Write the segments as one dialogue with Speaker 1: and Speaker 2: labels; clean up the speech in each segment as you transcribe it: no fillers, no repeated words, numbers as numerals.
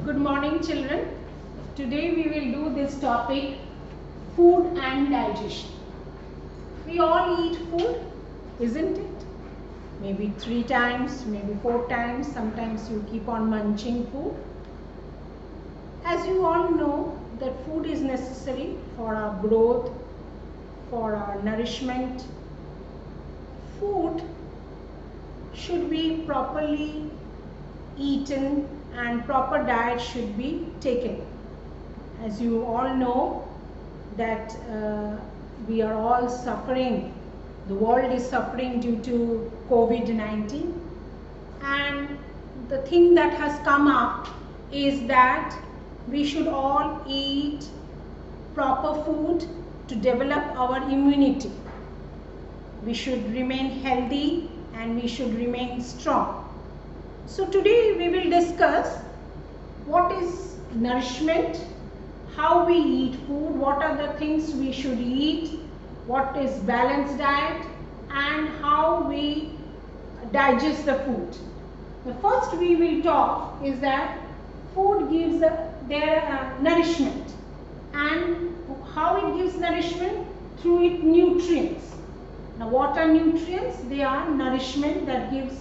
Speaker 1: Good morning, children. Today we will do this topic, food and digestion. We all eat food, isn't it? Maybe 3 times, maybe 4 times. Sometimes you keep on munching food. As you all know that food is necessary for our growth, for our nourishment. Food should be properly eaten and proper diet should be taken. As you all know that we are all suffering, the world is suffering due to COVID-19, and the thing that has come up is that we should all eat proper food to develop our immunity. We should remain healthy and we should remain strong. So today we will discuss what is nourishment, how we eat food, what are the things we should eat, what is balanced diet, and how we digest the food. The first we will talk is that food gives their nourishment, and how it gives nourishment through its nutrients. Now what are nutrients? They are nourishment that gives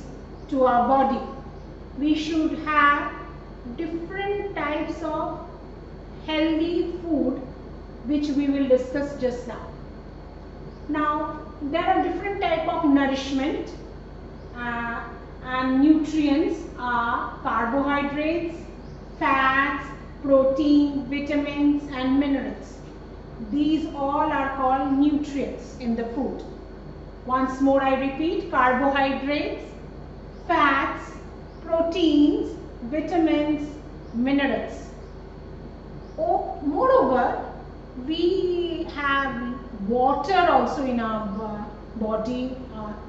Speaker 1: to our body. We should have different types of healthy food which we will discuss just now. Now there are different types of nourishment and nutrients are carbohydrates, fats, protein, vitamins and minerals. These all are called nutrients in the food. Once more I repeat, carbohydrates, fats, proteins, vitamins, minerals. Moreover, we have water also in our body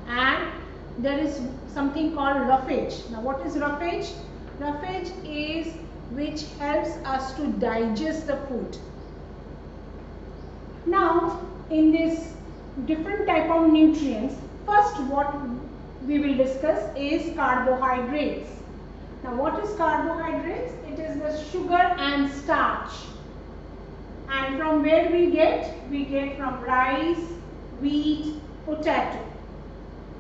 Speaker 1: and there is something called roughage. Now what is roughage? Roughage is which helps us to digest the food. Now in this different type of nutrients, first what we will discuss is carbohydrates. Now what is carbohydrates? It is the sugar and starch. And from where we get? We get from rice, wheat, potato.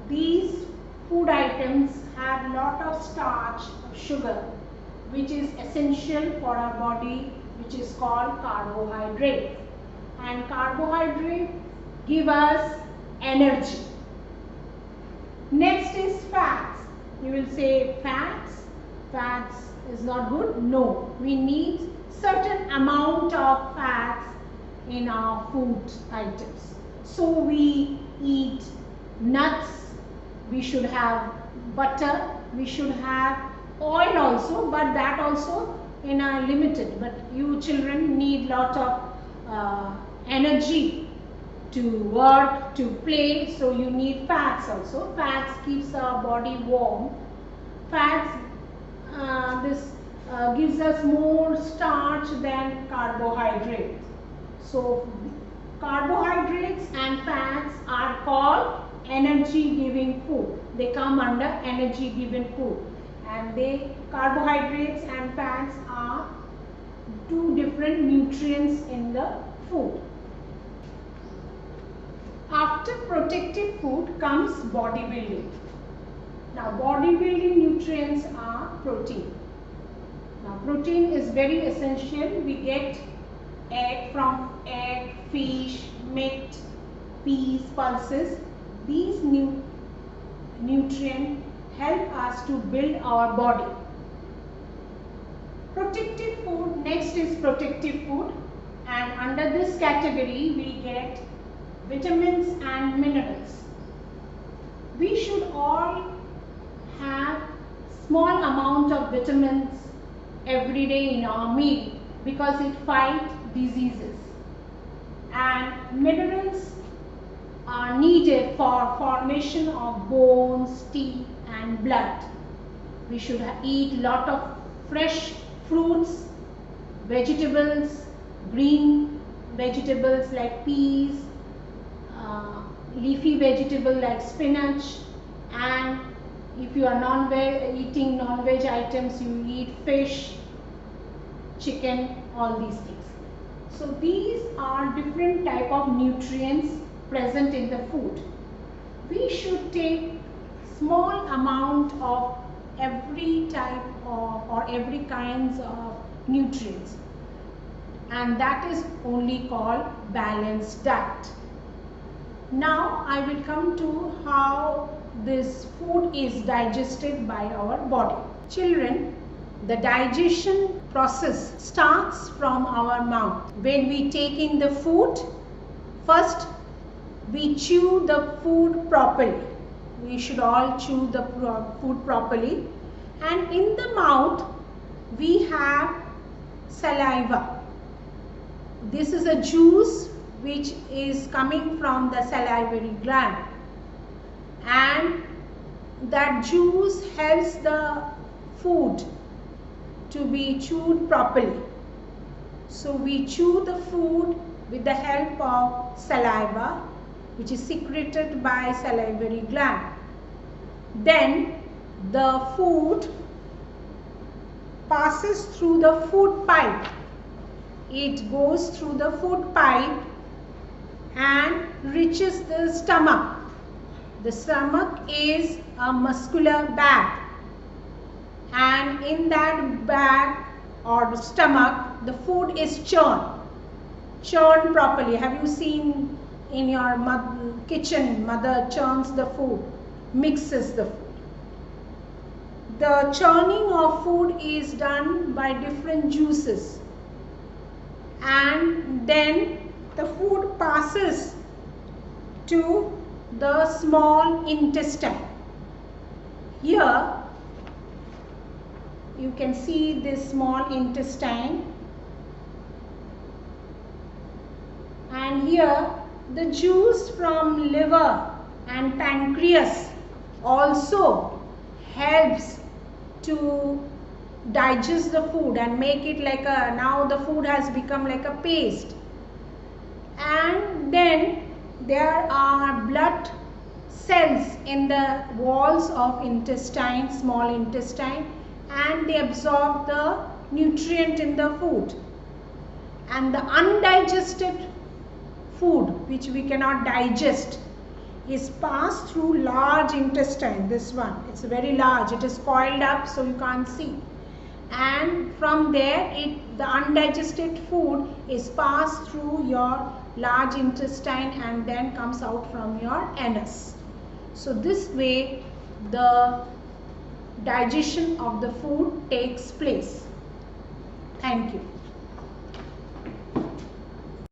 Speaker 1: These food items have a lot of starch, sugar, which is essential for our body, which is called carbohydrates. And carbohydrates give us energy. Next is fats. You will say fats is not good. No, we need certain amount of fats in our food items. So we eat nuts, we should have butter, we should have oil also, but that also in a limited. But you children need lot of energy to work, to play, so you need fats also. Fats keeps our body warm. Fats gives us more starch than carbohydrates. So carbohydrates and fats are called energy giving food. They come under energy giving food, and carbohydrates and fats are two different nutrients in the food. After protective food comes bodybuilding. Now bodybuilding nutrients are protein. Now protein is very essential. We get from egg, fish, meat, peas, pulses. These nutrients help us to build our body. Protective food, next is protective food, and under this category we get vitamins and minerals. We should all have small amount of vitamins every day in our meal because it fights diseases, and minerals are needed for formation of bones, teeth and blood. We should eat lot of fresh fruits, vegetables, green vegetables like peas, leafy vegetable like spinach, and if you are eating non-veg items, you eat fish, chicken, all these things. So these are different type of nutrients present in the food. We should take small amount of every type or every kinds of nutrients, and that is only called balanced diet. Now I will come to how this food is digested by our body. Children, the digestion process starts from our mouth. When we take in the food, first we chew the food properly. We should all chew the food properly, and in the mouth we have saliva. This is a juice which is coming from the salivary gland, and that juice helps the food to be chewed properly. So we chew the food with the help of saliva, which is secreted by salivary gland. Then the food passes through the food pipe. It goes through the food pipe and reaches the stomach. The stomach is a muscular bag, and in that bag or stomach the food is churned properly. Have you seen in your kitchen, mother churns the food, mixes the food. The churning of food is done by different juices, and then the food passes to the small intestine. Here you can see this small intestine, and here the juice from liver and pancreas also helps to digest the food and make it like a, now the food has become like a paste. And then there are blood cells in the walls of intestine, small intestine, and they absorb the nutrient in the food. And the undigested food which we cannot digest is passed through large intestine. This one, it's very large, it is coiled up so you can't see, and from there the undigested food is passed through your large intestine and then comes out from your anus. So this way the digestion of the food takes place. Thank you.